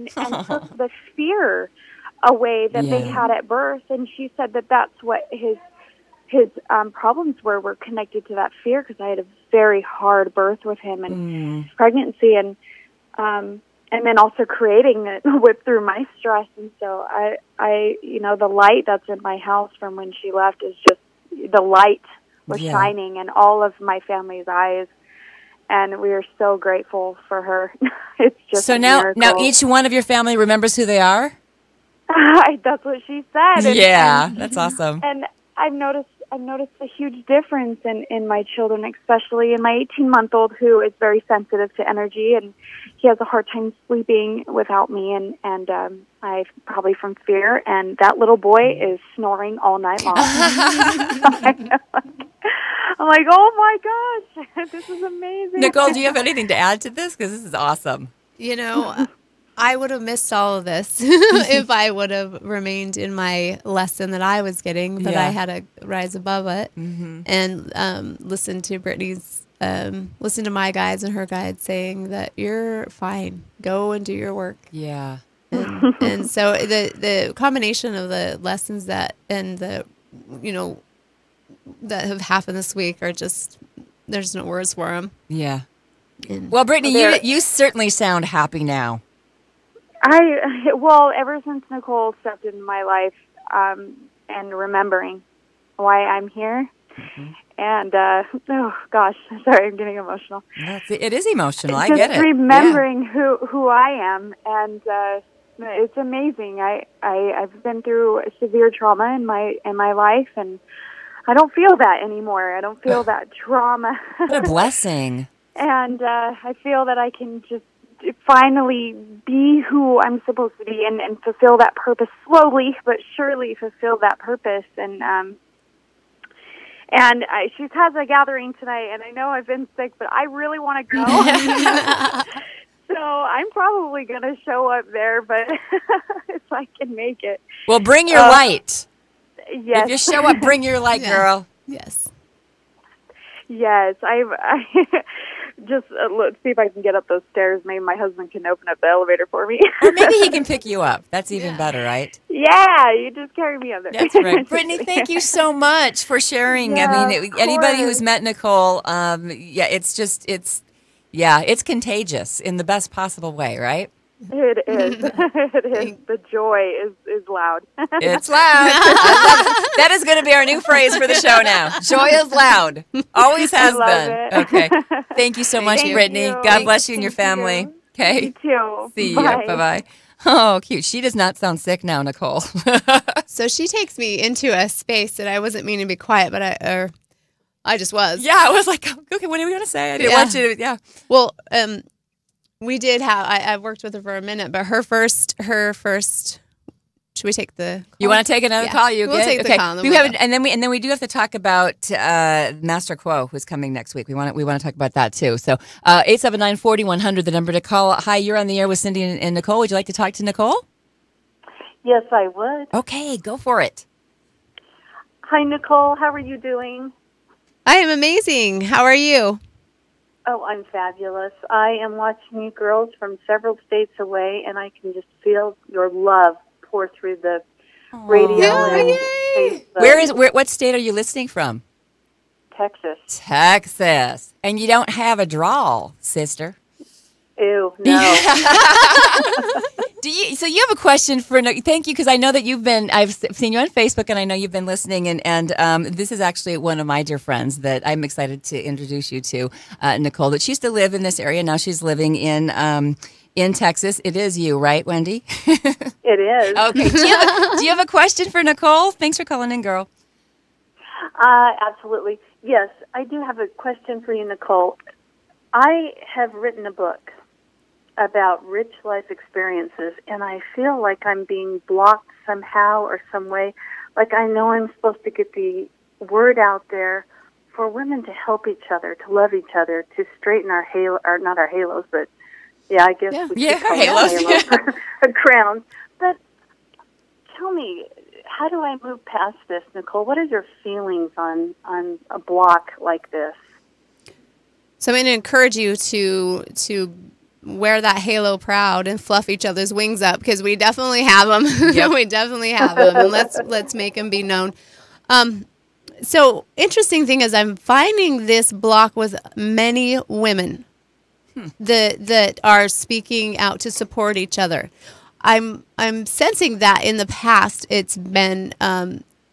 S16: took the fear away that they had at birth. And she said that that's what his problems were connected to that fear, because I had a very hard birth with him and pregnancy, and then also creating it through my stress. And so I the light that's in my house from when she left is just the light was shining in all of my family's eyes, and we are so grateful for her. It's just
S13: so now each one of your family remembers who they are.
S16: That's what she said.
S13: That's awesome.
S16: And I've noticed a huge difference in my children, especially in my 18-month-old, who is very sensitive to energy, and he has a hard time sleeping without me, and I probably from fear, and that little boy is snoring all night long. I'm like, oh my gosh, this is amazing.
S13: Nicole, do you have anything to add to this? Because this is awesome.
S14: You know, I would have missed all of this if I would have remained in my lesson that I was getting, but I had to rise above it and listen to Brittany's, listen to my guides and her guides saying that you're fine. Go and do your work.
S13: Yeah.
S14: And so the combination of the lessons that and the that have happened this week are just, there's no words for them.
S13: Yeah. Well, Brittany, you certainly sound happy now.
S16: Well, ever since Nicole stepped into my life, and remembering why I'm here, and oh gosh, sorry, I'm getting emotional.
S13: It is emotional. I get it.
S16: Just remembering who I am, and it's amazing. I've been through severe trauma in my life, and I don't feel that anymore. I don't feel that trauma.
S13: What a blessing.
S16: And I feel that I can just finally be who I'm supposed to be and fulfill that purpose slowly but surely fulfill that purpose. And she has a gathering tonight, and I know I've been sick, but I really want to go. So I'm probably going to show up there, but if I can make it.
S13: Well, bring your light.
S16: Yes.
S13: If you show up, bring your light, girl.
S14: Yes.
S16: Yes. I just let's see if I can get up those stairs. Maybe my husband can open up the elevator for me.
S13: Or maybe he can pick you up. That's even better, right?
S16: Yeah, you just carry me up there.
S13: That's right. Brittany, thank you so much for sharing.
S16: Yeah,
S13: I mean, anybody who's met Nicole, it's contagious in the best possible way, right?
S16: It is. It is. The joy is loud.
S13: It's loud. That is going to be our new phrase for the show now. Joy is loud. Always has been.
S16: It.
S13: Okay. Thank you so much, Brittany. God bless you and your family. Okay.
S16: You too.
S13: See you. Bye-bye. Oh, cute. She does not sound sick now, Nicole.
S14: So she takes me into a space that I wasn't meaning to be quiet, but I just was.
S13: Yeah, I was like, okay, what are we going to say? I didn't want you to,
S14: Well, we did have, I worked with her for a minute, but her first, should we take the call?
S13: You want to take another call?
S14: We'll take the call.
S13: And then we do have to talk about Master Quo, who's coming next week. We want to talk about that too. So 879-4100, the number to call. Hi, you're on the air with Cindy and Nicole. Would you like to talk to Nicole?
S17: Yes, I would.
S13: Okay, go for it.
S17: Hi, Nicole. How are you doing?
S14: I am amazing. How are you?
S17: Oh, I'm fabulous. I am watching you girls from several states away, and I can just feel your love pour through the radio and Facebook.
S13: What state are you listening from?
S17: Texas.
S13: Texas. And you don't have a drawl, sister.
S17: Ew, no.
S13: So you have a question for? Thank you, because I know that I've seen you on Facebook, and I know you've been listening. And this is actually one of my dear friends that I'm excited to introduce you to, Nicole. That she used to live in this area. Now she's living in Texas. It is you, right, Wendy?
S17: It is.
S13: Okay. Do you have a question for Nicole? Thanks for calling in, girl.
S17: Absolutely. Yes, I do have a question for you, Nicole. I have written a book about rich life experiences, and I feel like I'm being blocked somehow or some way. Like I know I'm supposed to get the word out there for women to help each other, to love each other, to straighten our not our halos, but I guess we should call
S13: halos.
S17: Crowns. But tell me, how do I move past this, Nicole? What are your feelings on a block like this?
S14: So I'm going to encourage you to wear that halo proud and fluff each other's wings up, because we definitely have them. Yep. We definitely have them, and let's make them be known. So interesting thing is I'm finding this block with many women that are speaking out to support each other. I'm sensing that in the past it's been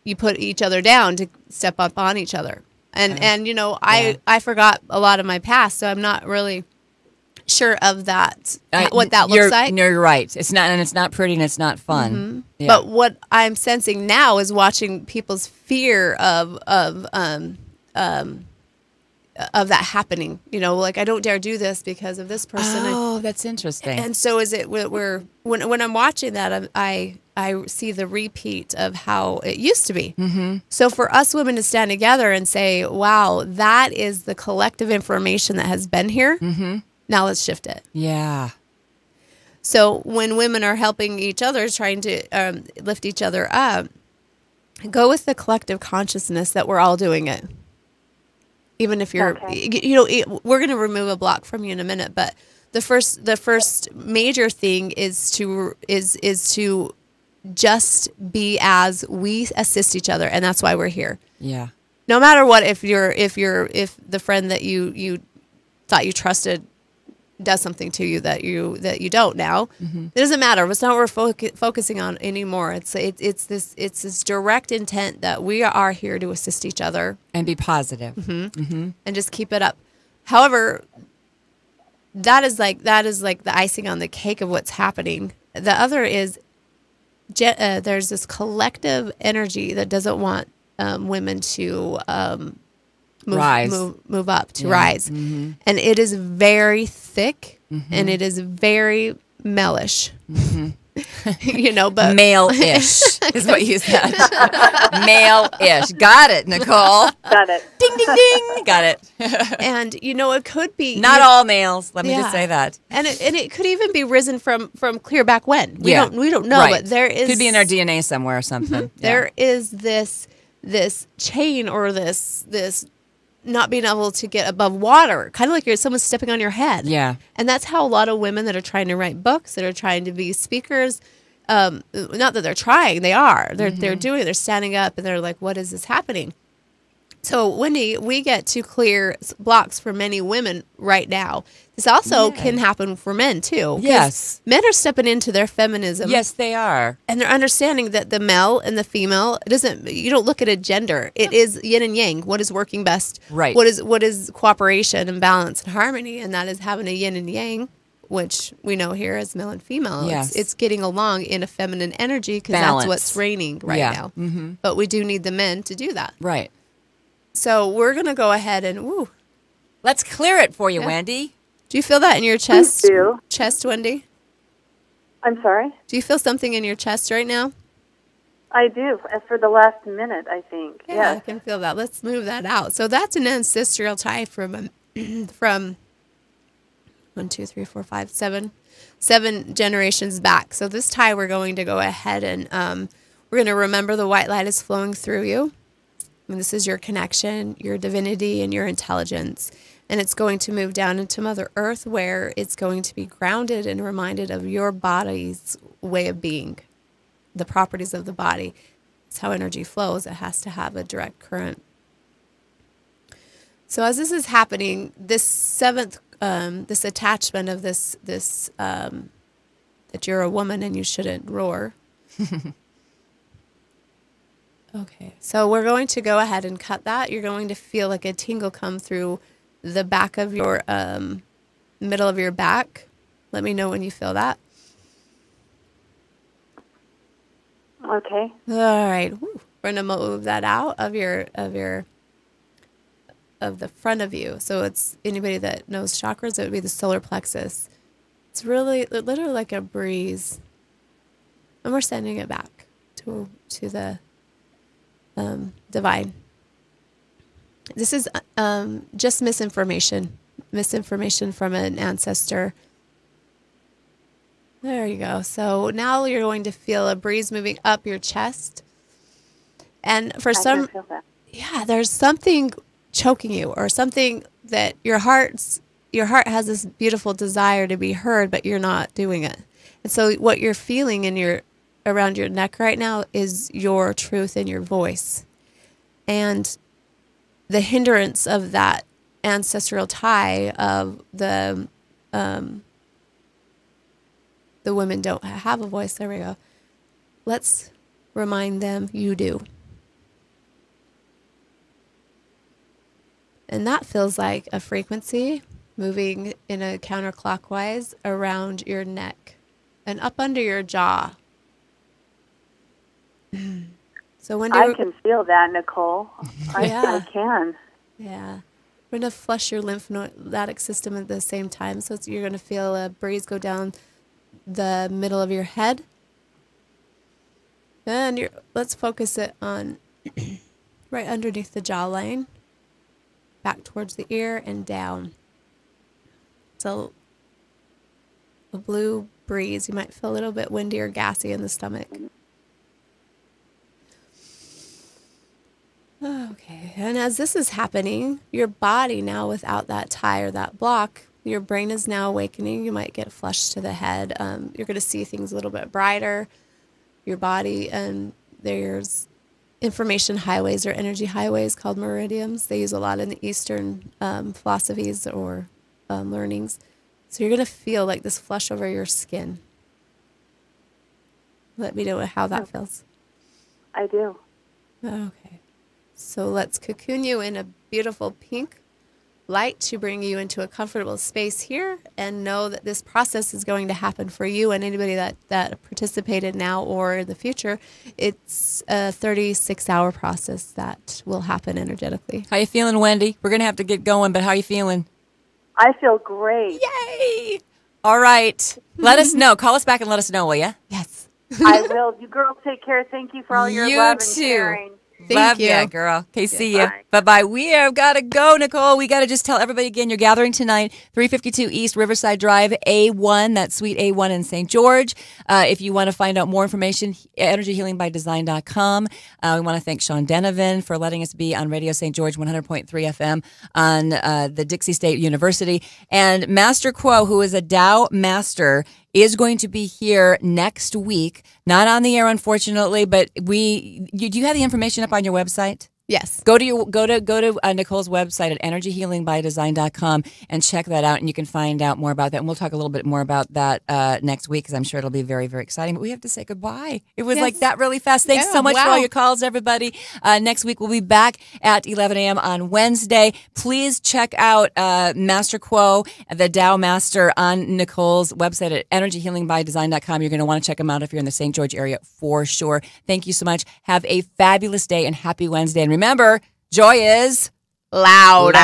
S14: you put each other down to step up on each other. And I forgot a lot of my past, so I'm not really sure of that, what that looks like.
S13: No, you're right. It's not pretty, and it's not fun.
S14: Mm-hmm. Yeah. But what I'm sensing now is watching people's fear of that happening. Like I don't dare do this because of this person.
S13: Oh, that's interesting.
S14: And so is it when I'm watching that, I see the repeat of how it used to be.
S13: Mm-hmm.
S14: So for us women to stand together and say, wow, that is the collective information that has been here.
S13: Mm-hmm.
S14: Now let's shift it.
S13: Yeah.
S14: So when women are helping each other, trying to lift each other up, go with the collective consciousness that we're all doing it. Even if you're, we're going to remove a block from you in a minute, but the first major thing is to just be as we assist each other, and that's why we're here.
S13: Yeah.
S14: No matter what, if the friend that you thought you trusted does something to you that you don't now, it doesn't matter. It's not what we're focusing on anymore. It's this direct intent that we are here to assist each other
S13: and be positive,
S14: and just keep it up. However, that is like the icing on the cake of what's happening. The other is there's this collective energy that doesn't want women to move up, to rise. And it is very thick and it is very male-ish. But
S13: male-ish is what you said. Male-ish. Got it, Nicole.
S17: Got it.
S13: Ding, ding, ding. Got it.
S14: And, it could be...
S13: Not all males. Let me just say that.
S14: And it could even be risen from clear back when. We don't know,
S13: right.
S14: But there is...
S13: Could be in our DNA somewhere or something.
S14: There is this chain or this not being able to get above water, kind of like someone's stepping on your head.
S13: Yeah.
S14: And that's how a lot of women that are trying to write books, that are trying to be speakers, not that they're trying, they are. They're standing up and they're like, what is this happening? So, Wendy, we get to clear blocks for many women right now. This also can happen for men, too.
S13: Yes.
S14: Men are stepping into their feminism.
S13: Yes, they are.
S14: And they're understanding that the male and the female, you don't look at a gender. It is yin and yang. What is working best?
S13: Right.
S14: What is cooperation and balance and harmony? And that is having a yin and yang, which we know here as male and female.
S13: Yes.
S14: It's getting along in a feminine energy because that's what's reigning right now. But we do need the men to do that.
S13: Right.
S14: So we're going to go ahead and,
S13: let's clear it for you, Wendy.
S14: Do you feel that in your chest?
S17: I do.
S14: Chest, Wendy?
S17: I'm sorry?
S14: Do you feel something in your chest right now?
S17: I do. For the last minute, I think.
S14: Yeah, I can feel that. Let's move that out. So that's an ancestral tie from 1, 2, 3, 4, 5, 7 generations back. So this tie, we're going to go ahead and we're going to remember the white light is flowing through you. And this is your connection, your divinity, and your intelligence. And it's going to move down into Mother Earth, where it's going to be grounded and reminded of your body's way of being, the properties of the body. It's how energy flows. It has to have a direct current. So as this is happening, this seventh, this attachment of this that you're a woman and you shouldn't roar. Okay, so we're going to go ahead and cut that. You're going to feel like a tingle come through the back of your, middle of your back. Let me know when you feel that.
S17: Okay.
S14: All right. Woo. We're going to move that out of the front of you. So it's anybody that knows chakras, it would be the solar plexus. It's really literally like a breeze. And we're sending it back to the divine. This is just misinformation from an ancestor. There you go. So now you're going to feel a breeze moving up your chest, and for some, there's something choking you, or something that your heart has this beautiful desire to be heard, but you're not doing it. And so what you're feeling around your neck right now is your truth and your voice. And the hindrance of that ancestral tie of the women don't have a voice. There we go. Let's remind them you do. And that feels like a frequency moving in a counterclockwise around your neck and up under your jaw. So when
S17: I can feel that, Nicole.
S14: Yeah.
S17: I can.
S14: Yeah. We're going to flush your lymphatic system at the same time. So you're going to feel a breeze go down the middle of your head. And let's focus it on right underneath the jawline, back towards the ear and down. So a blue breeze. You might feel a little bit windy or gassy in the stomach. Okay, and as this is happening, your body now without that tie or that block, Your brain is now awakening. You might get flushed to the head. You're going to see things a little bit brighter. Your body, and there's information highways or energy highways called meridians. They use a lot in the Eastern philosophies or learnings. So you're going to feel like this flush over your skin. Let me know how that feels.
S17: I do.
S14: Okay. So let's cocoon you in a beautiful pink light to bring you into a comfortable space here, and know that this process is going to happen for you and anybody that participated now or in the future. It's a 36-hour process that will happen energetically.
S13: How you feeling, Wendy? We're going to have to get going, but how are you feeling?
S17: I feel great.
S13: Yay! All right. Let us know. Call us back and let us know, will you?
S14: Yes.
S17: I will. You girls take care. Thank you for all your love and caring.
S13: Love you, girl. Okay, see you. Bye-bye. We have got to go, Nicole. We got to just tell everybody again, you're gathering tonight, 352 East Riverside Drive, A1. That's Suite A1 in St. George. If you want to find out more information, energyhealingbydesign.com. We want to thank Sean Denovan for letting us be on Radio St. George 100.3 FM on the Dixie State University. And Master Quo, who is a Tao Master, is going to be here next week. Not on the air, unfortunately, but do you have the information up on your website?
S14: Yes.
S13: Go to Nicole's website at energyhealingbydesign.com and check that out, and you can find out more about that. And we'll talk a little bit more about that next week, because I'm sure it'll be very, very exciting. But we have to say goodbye. It was like that really fast. Thanks so much for all your calls, everybody. Next week we'll be back at 11 a.m. on Wednesday. Please check out Master Quo, the Tao Master, on Nicole's website at energyhealingbydesign.com. You're going to want to check them out if you're in the St. George area for sure. Thank you so much. Have a fabulous day and happy Wednesday. And remember, joy is loud.